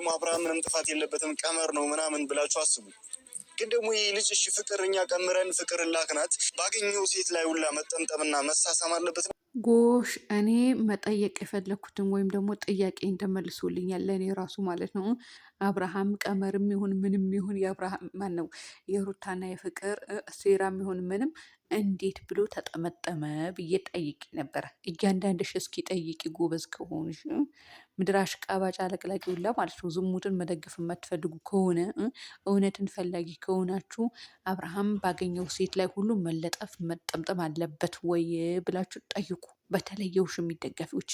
ደግሞ አብርሃም ምንም ጥፋት የለበትም ቀመር ነው ምናምን ብላችሁ አስቡ። ግን ደግሞ ይህ ልጅ እሺ ፍቅር እኛ ቀምረን ፍቅር ላክናት ባገኘው ሴት ላይ ሁላ መጠምጠምና መሳሳም አለበት። ጎሽ እኔ መጠየቅ የፈለኩትን ወይም ደግሞ ጥያቄ እንደመልሶልኛል ለእኔ ራሱ ማለት ነው። አብርሃም ቀመርም ይሁን ምንም ይሁን የአብርሃም ማን ነው የሩታና የፍቅር ሴራም ይሁን ምንም እንዴት ብሎ ተጠመጠመ ብዬ ጠይቄ ነበረ። እያንዳንድሽ እስኪ ጠይቂ ጎበዝ ከሆንሽ ምድር አሽቃባጭ አለቅላቂ ሁላ ማለት ነው። ዝሙትን መደገፍ የማትፈልጉ ከሆነ እውነትን ፈላጊ ከሆናችሁ አብርሃም ባገኘው ሴት ላይ ሁሉ መለጠፍ መጠምጠም አለበት ወይ ብላችሁ ጠይቁ። በተለይ የውሽሚት ደጋፊዎች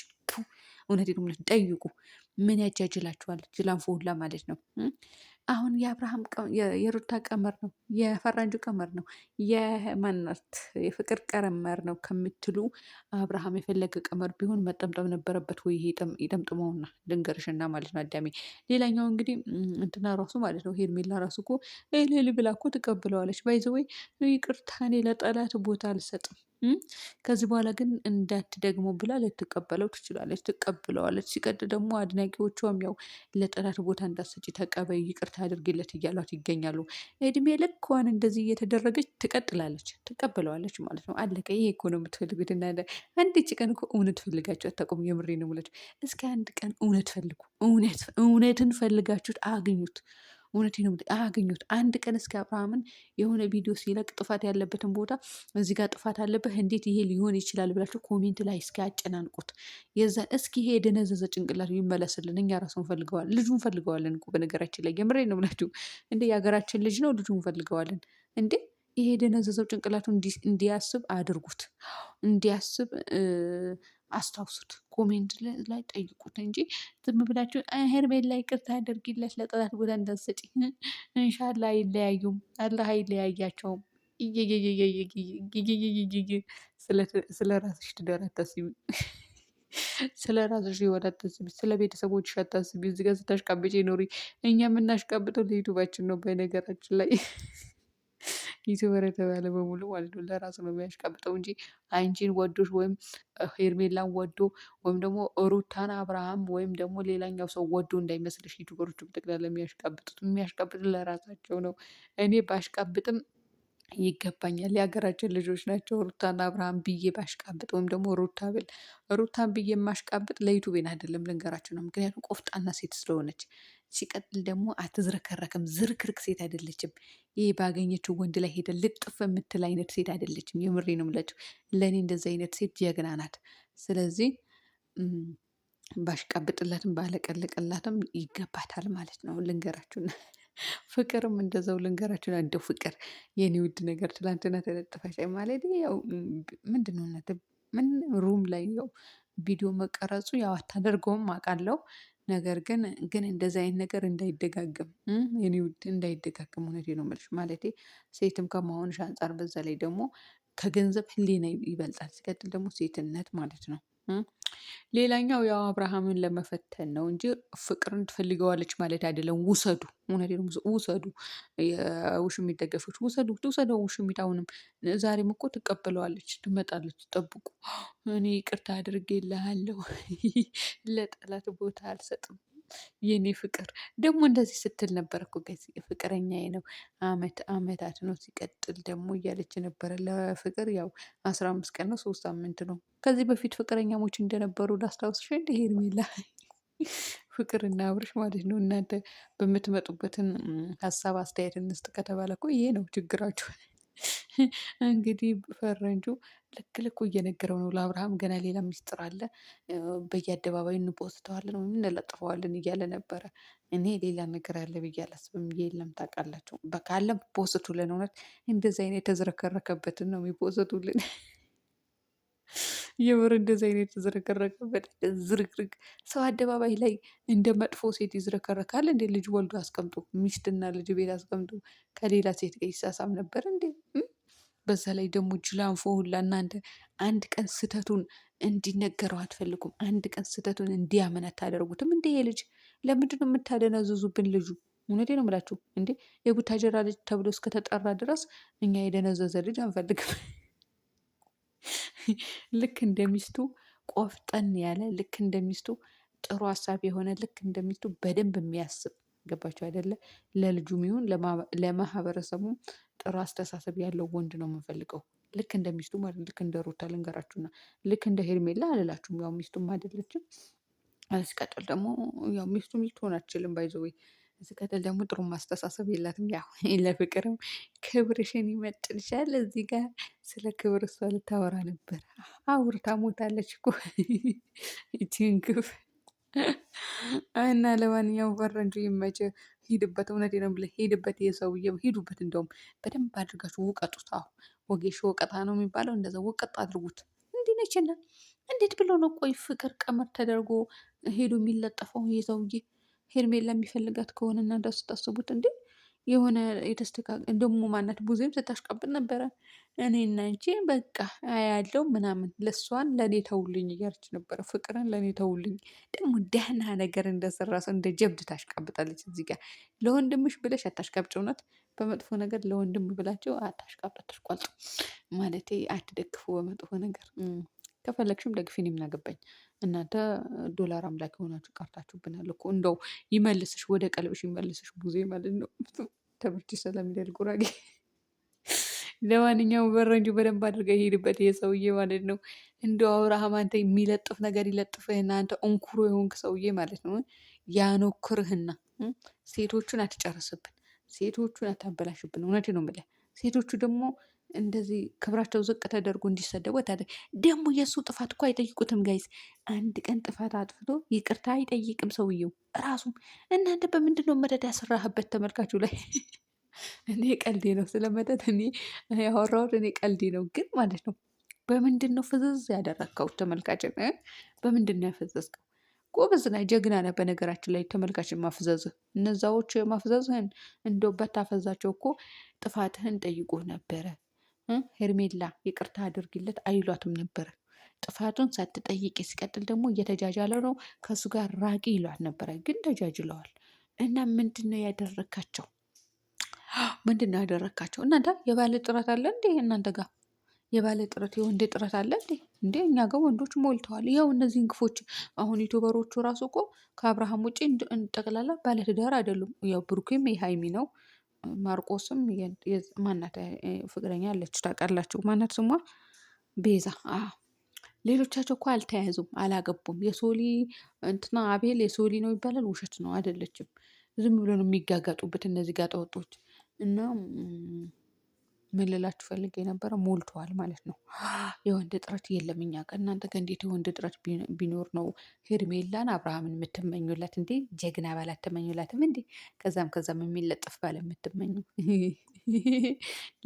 እውነቴን ነው የምላችሁ ጠይቁ። ምን ያጃጅላችኋል? ጅላንፎ ሁላ ማለት ነው። አሁን የአብርሃም የሩታ ቀመር ነው የፈረንጁ ቀመር ነው የማናት የፍቅር ቀመር ነው ከምትሉ አብርሃም የፈለገ ቀመር ቢሆን መጠምጠም ነበረበት ወይ? ይሄ ይጠምጥመውና ልንገርሽና ማለት ነው አዳሜ። ሌላኛው እንግዲህ እንትና ራሱ ማለት ነው ሄርሜላ ራሱ እኮ እልል ብላ እኮ ትቀብለዋለች። ባይ ዘ ወይ ይቅርታ እኔ ለጠላት ቦታ አልሰጥም ከዚህ በኋላ ግን እንዳትደግሞ ብላ ልትቀበለው ትችላለች፣ ትቀብለዋለች። ሲቀጥል ደግሞ አድናቂዎቿም ያው ለጠላት ቦታ እንዳትሰጪ ተቀበይ፣ ይቅርታ አድርጊለት እያሏት ይገኛሉ። እድሜ ልኳን እንደዚህ እየተደረገች ትቀጥላለች፣ ትቀበለዋለች ማለት ነው። አለቀ። ይሄ እኮ ነው የምትፈልጉት እና አንዲች ቀን እኮ እውነት ፈልጋችሁ አታውቁም። የምሬ ነው የምላችሁ። እስከ አንድ ቀን እውነት ፈልጉ። እውነትን ፈልጋችሁት አግኙት። እውነቴን ነው አገኙት። አንድ ቀን እስከ አብርሃምን የሆነ ቪዲዮ ሲለቅ ጥፋት ያለበትን ቦታ እዚህ ጋር ጥፋት አለበት እንዴት ይሄ ሊሆን ይችላል ብላችሁ ኮሜንት ላይ እስኪ ያጨናንቁት። የዛን እስኪ ይሄ የደነዘዘ ጭንቅላት ይመለስልን። እኛ ራሱ እንፈልገዋለን፣ ልጁ እንፈልገዋለን እኮ በነገራችን ላይ የምሬ ነው ብላችሁ እንደ የሀገራችን ልጅ ነው ልጁ እንፈልገዋለን እንዴ። ይሄ የደነዘዘው ጭንቅላቱ እንዲያስብ አድርጉት፣ እንዲያስብ አስታውሱት። ኮሜንት ላይ ጠይቁት እንጂ ዝም ብላችሁ ሄርሜላ ይቅርታ አድርጊለት ለጠላት ቦታ እንዳትሰጪ። እንሻላ አይለያዩም፣ አላህ አይለያያቸውም። ስለ ራስሽ ትዳር አታስቢ፣ ስለ ራስሽ ህይወት አታስቢ፣ ስለ ቤተሰቦችሽ አታስቢ። እዚህ ጋር ስታሽቃብጪ ኖሪ። እኛ የምናሽቃብጠው ለዩቱባችን ነው በነገራችን ላይ ዩቲዩበር የተባለ በሙሉ ማለት ነው ለራሱ ነው የሚያሽቃብጠው እንጂ አንቺን ወዶሽ ወይም ሄርሜላን ወዶ ወይም ደግሞ ሩታን አብርሃም ወይም ደግሞ ሌላኛው ሰው ወዶ እንዳይመስልሽ። ዩቲዩበሮቹ በጠቅላላ የሚያሽቃብጡት ለራሳቸው ነው። እኔ ባሽቃብጥም ይገባኛል። የሀገራችን ልጆች ናቸው። ሩታና አብርሃም ብዬ ባሽቃብጥ ወይም ደግሞ ሩታን ብዬ የማሽቃብጥ ለዩቱቤን አይደለም ልንገራቸው ነው። ምክንያቱም ቆፍጣና ሴት ስለሆነች፣ ሲቀጥል ደግሞ አትዝረከረክም። ዝርክርክ ሴት አይደለችም። ይህ ባገኘችው ወንድ ላይ ሄደ ልጥፍ የምትል አይነት ሴት አይደለችም። የምሬ ነው የምላቸው። ለእኔ እንደዚህ አይነት ሴት ጀግና ናት። ስለዚህ ባሽቃብጥላትም ባለቀልቅላትም ይገባታል ማለት ነው ልንገራችሁና ፍቅርም እንደዛው ልንገራችሁ። እንደው ፍቅር የኔ ውድ ነገር ትላንትና ተለጥፈሽ ማለት ያው ምንድነው ምን ሩም ላይ ያው ቪዲዮ መቀረጹ ያው አታደርገውም አውቃለሁ። ነገር ግን እንደዚህ አይነት ነገር እንዳይደጋገም የኔ ውድ እንዳይደጋገም እውነቴን ነው የምልሽ። ማለቴ ሴትም ከመሆንሽ አንፃር በዛ ላይ ደግሞ ከገንዘብ ህሊና ይበልጣል። ሲቀጥል ደግሞ ሴትነት ማለት ነው። ሌላኛው ያው አብርሃምን ለመፈተን ነው እንጂ ፍቅርን ትፈልገዋለች ማለት አይደለም። ውሰዱ፣ እውነቴን ነው ውሰዱ። የውሽሚት ደጋፊዎች ውሰዱ፣ ትውሰደው ውሽሚት። አሁንም ዛሬም እኮ ትቀበለዋለች፣ ትመጣለች፣ ጠብቁ። እኔ ይቅርታ አድርጌልሃለሁ ለጠላት ቦታ አልሰጥም የኔ ፍቅር። ደግሞ እንደዚህ ስትል ነበር እኮ ፍቅረኛዬ ነው አመታት ነው ሲቀጥል ደግሞ እያለች ነበረ። ለፍቅር ያው 15 ቀን ነው 3 ሳምንት ነው። ከዚህ በፊት ፍቅረኛሞች እንደነበሩ ላስታውስሽ እንደ ሄርሜላ ፍቅርና አብርሽ ማለት ነው። እናንተ በምትመጡበትን ሀሳብ አስተያየት እንስጥ ከተባለ እኮ ይሄ ነው ችግራችሁ። እንግዲህ ፈረንጁ ልክ ልኩ እየነገረው ነው ለአብርሃም። ገና ሌላ ሚስጥር አለ፣ በየአደባባዩ እንፖስተዋለን ወይም እንለጥፈዋለን እያለ ነበረ። እኔ ሌላ ነገር አለ ብዬ አላስብም። የለም ታውቃላችሁ፣ ካለም ፖስቱልን። እውነት እንደዚህ አይነት የተዝረከረከበትን ነው የሚፖስቱልን። የምር እንደዚህ አይነት የተዝረከረከበት ዝርክርክ ሰው አደባባይ ላይ እንደ መጥፎ ሴት ይዝረከረካል እንዴ? ልጅ ወልዶ አስቀምጦ ሚስትና ልጅ ቤት አስቀምጦ ከሌላ ሴት ጋር ይሳሳም ነበር እንዴ? በዛ ላይ ደግሞ ጅላንፎ ሁላ እናንተ አንድ ቀን ስህተቱን እንዲነገረው አትፈልጉም። አንድ ቀን ስህተቱን እንዲያምን አታደርጉትም። እንዴ ልጅ ለምንድነው የምታደነዝዙብን? ልጁ እውነቴ ነው የምላችሁ እንዴ የቡታጀራ ልጅ ተብሎ እስከተጠራ ድረስ እኛ የደነዘዘ ልጅ አንፈልግም። ልክ እንደሚስቱ ቆፍጠን ያለ ልክ እንደሚስቱ ጥሩ ሀሳብ የሆነ ልክ እንደሚስቱ በደንብ የሚያስብ ገባቸው አይደለ? ለልጁም ይሁን ለማህበረሰቡም ጥሩ አስተሳሰብ ያለው ወንድ ነው የምንፈልገው። ልክ እንደ ሚስቱ ማለት ልክ እንደ ሩታ ልንገራችሁና ልክ እንደ ሄርሜላ አልላችሁም። ያው ሚስቱም አይደለችም። ሲቀጥል ደግሞ ያው ሚስቱም ልትሆን አትችልም ባይ ዘ ዌይ። ሲቀጥል ደግሞ ጥሩ ማስተሳሰብ የላትም። ያው ለፍቅርም ክብርሽን ይመጥንሻል። እዚህ ጋር ስለ ክብር እሷ ልታወራ ነበር። አውርታ ሞታለች እኮ ይቺን ግፍ እና ለማንኛውም ፈረንጁ ይመችህ፣ ሂድበት። እውነቴን ነው የምልህ ሂድበት። የሰውዬው ሂዱበት። እንደውም በደንብ አድርጋችሁ ውቀጡት። አዎ ወጌሾ ወቀጣ ነው የሚባለው። እንደዛ ወቀጥ አድርጉት። እንዲህ ነችና እንዴት ብሎ ነው ቆይ ፍቅር ቀመር ተደርጎ ሄዶ የሚለጠፈው? ይህ ሰውዬ ሄርሜላ የሚፈልጋት ከሆነ እናንተ ስታስቡት እንዴ የሆነ ደግሞ ማናት ቡዜም ስታሽቃብጥ ነበረ። እኔና አንቺ በቃ አያለው ምናምን ለእሷን ለእኔ ተውልኝ እያለች ነበረ። ፍቅርን ለእኔ ተውልኝ። ደግሞ ደህና ነገር እንደሰራ ሰው እንደ ጀብድ ታሽቃብጣለች። እዚህ ጋር ለወንድምሽ ብለሽ አታሽቃብጭ። እውነት በመጥፎ ነገር ለወንድም ብላቸው አታሽቃብጥ፣ አታሽቋልጡ። ማለቴ አትደግፉ በመጥፎ ነገር። ከፈለግሽም ደግፊ፣ እኔ ምን አገባኝ። እናንተ ዶላር አምላክ የሆናችሁ ቀርታችሁብናል እኮ። እንደው ይመልስሽ፣ ወደ ቀልብሽ ይመልስሽ ቡዜ ማለት ነው። ትምህርት ስለሚደል ጉራጌ። ለማንኛውም በረንጁ በደንብ አድርገ ይሄድበት የሰውዬ ማለት ነው። እንደው አብርሃም አንተ የሚለጥፍ ነገር ይለጥፍህና አንተ እንኩሮ የሆንክ ሰውዬ ማለት ነው። ያኖክርህና ሴቶቹን አትጨርስብን፣ ሴቶቹን አታበላሽብን። እውነቴን ነው የምልህ። ሴቶቹ ደግሞ እንደዚህ ክብራቸው ዝቅ ተደርጎ እንዲሰደቡ ደግሞ የእሱ ጥፋት እኮ አይጠይቁትም ጋይስ። አንድ ቀን ጥፋት አጥፍቶ ይቅርታ አይጠይቅም ሰውየው ራሱም። እናንተ በምንድን ነው መደድ ያሰራህበት ተመልካቹ ላይ? እኔ ቀልዴ ነው ስለመጠጥ እኔ ያወራሁት እኔ ቀልዴ ነው፣ ግን ማለት ነው በምንድን ነው ፍዝዝ ያደረግከው ተመልካችን? በምንድን ነው ያፈዘዝከው? ጎበዝ ነህ፣ ጀግና ነህ። በነገራችን ላይ ተመልካችን ማፍዘዝህ፣ እነዛዎች ማፍዘዝህን እንደው በታፈዛቸው እኮ ጥፋትህን ጠይቆ ነበረ። ሄርሜላ ይቅርታ አድርጊለት አይሏትም ነበረ። ጥፋቱን ሳትጠይቅ ሲቀጥል ደግሞ እየተጃጃለ ነው ከእሱ ጋር ራቂ ይሏት ነበረ፣ ግን ተጃጅለዋል። እና ምንድን ነው ያደረካቸው? ምንድን ነው ያደረካቸው? እናንተ የባለ ጥረት አለ እንዴ? እናንተ ጋር የባለ ጥረት የወንድ ጥረት አለ እንዴ? እንዴ እኛ ጋር ወንዶች ሞልተዋል። ይኸው እነዚህን ግፎች አሁን ዩቱበሮቹ ራሱ እኮ ከአብርሃም ውጭ ጠቅላላ ባለትዳር አይደሉም። ያው ብሩኬም የሃይሚ ነው። ማርቆስም ማናት ፍቅረኛ አለች ታውቃላችሁ። ማናት ስሟ? ቤዛ። ሌሎቻቸው እኮ አልተያዙም፣ አላገቡም። የሶሊ እንትና አቤል የሶሊ ነው ይባላል። ውሸት ነው፣ አይደለችም። ዝም ብሎ ነው የሚጋጋጡበት እነዚህ ጋጠወጦች። እና ምን ልላችሁ ፈልጌ የነበረ ሞልተዋል ማለት ነው። የወንድ ጥረት የለም እኛ ጋር። እናንተ ጋር እንዴት የወንድ ጥረት ቢኖር ነው ሄርሜላን አብርሃምን የምትመኙላት እንዴ? ጀግና ባል አትመኙላትም እንዴ? ከዛም የሚለጥፍ ባል የምትመኙ።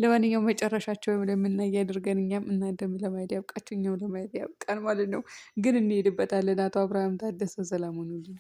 ለማንኛውም መጨረሻቸው ለምናይ ያድርገን። እኛም እናንተም ለማየት ያብቃችሁ፣ እኛም ለማየት ያብቃን ማለት ነው። ግን እንሄድበታለን። አቶ አብርሃም ታደሰ ሰላም ሁኑልኝ።